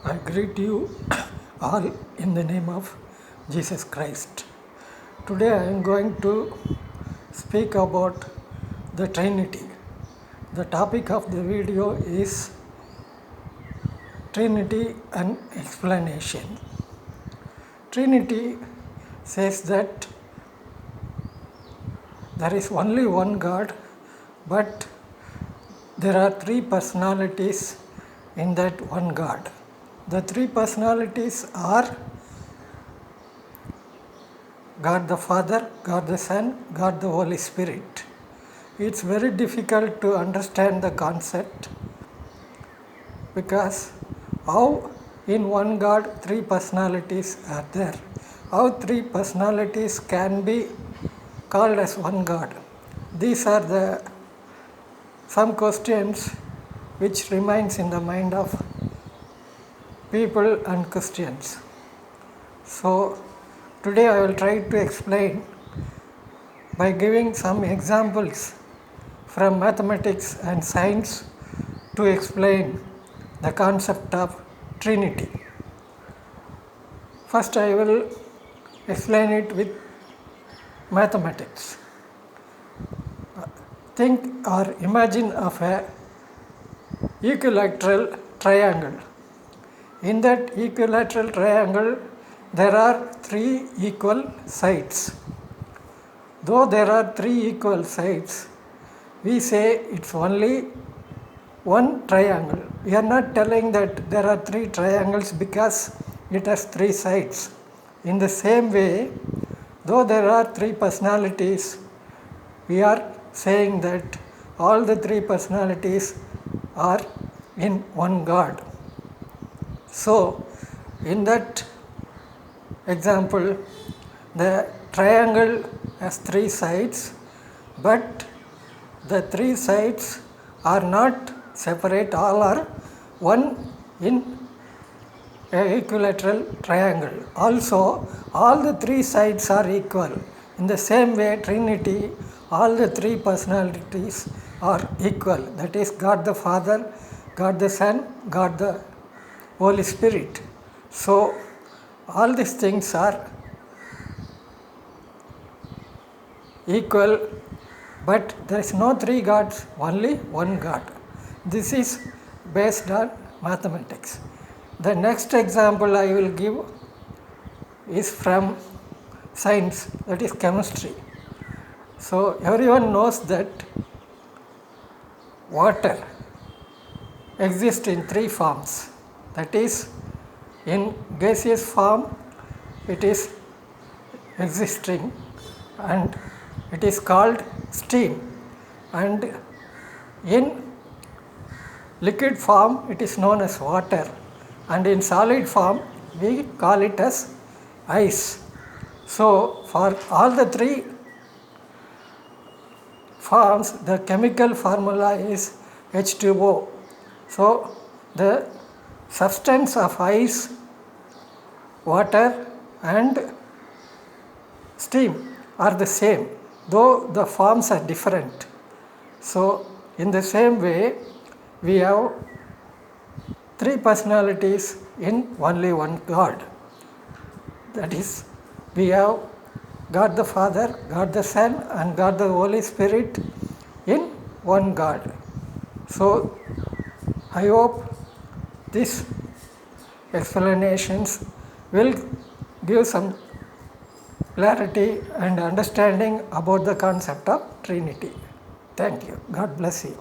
I greet you all in the name of Jesus Christ. Today I am going to speak about the Trinity. The topic of the video is Trinity and explanation. Trinity says that there is only one God, but there are three personalities in that one God. The three personalities are God the Father, God the Son, God the Holy Spirit. It's very difficult to understand the concept because how in one God three personalities are there? How three personalities can be called as one God? These are some questions which remains in the mind of people and Christians. So today I will try to explain by giving some examples from mathematics and science to explain the concept of Trinity. First I will explain it with mathematics. Think or imagine of a equilateral triangle. In that equilateral triangle, there are three equal sides. Though there are three equal sides, we say it's only one triangle. We are not telling that there are three triangles because it has three sides. In the same way, though there are three personalities, we are saying that all the three personalities are in one God. So, in that example, the triangle has three sides, but the three sides are not separate, all are one in an equilateral triangle. Also, all the three sides are equal. In the same way, Trinity, all the three personalities are equal. That is God the Father, God the Son, God the Holy Spirit. So, all these things are equal, but there is no three gods, only one God. This is based on mathematics. The next example I will give is from science, that is chemistry. So, everyone knows that water exists in three forms. That is, in gaseous form it is existing and it is called steam, and in liquid form it is known as water, and in solid form we call it as ice. So for all the three forms the chemical formula is H2O. So the substance of ice, water and steam are the same, though the forms are different. So in the same way, we have three personalities in only one God. That is, we have God the Father, God the Son and God the Holy Spirit in one God. So I hope these explanations will give some clarity and understanding about the concept of Trinity. Thank you. God bless you.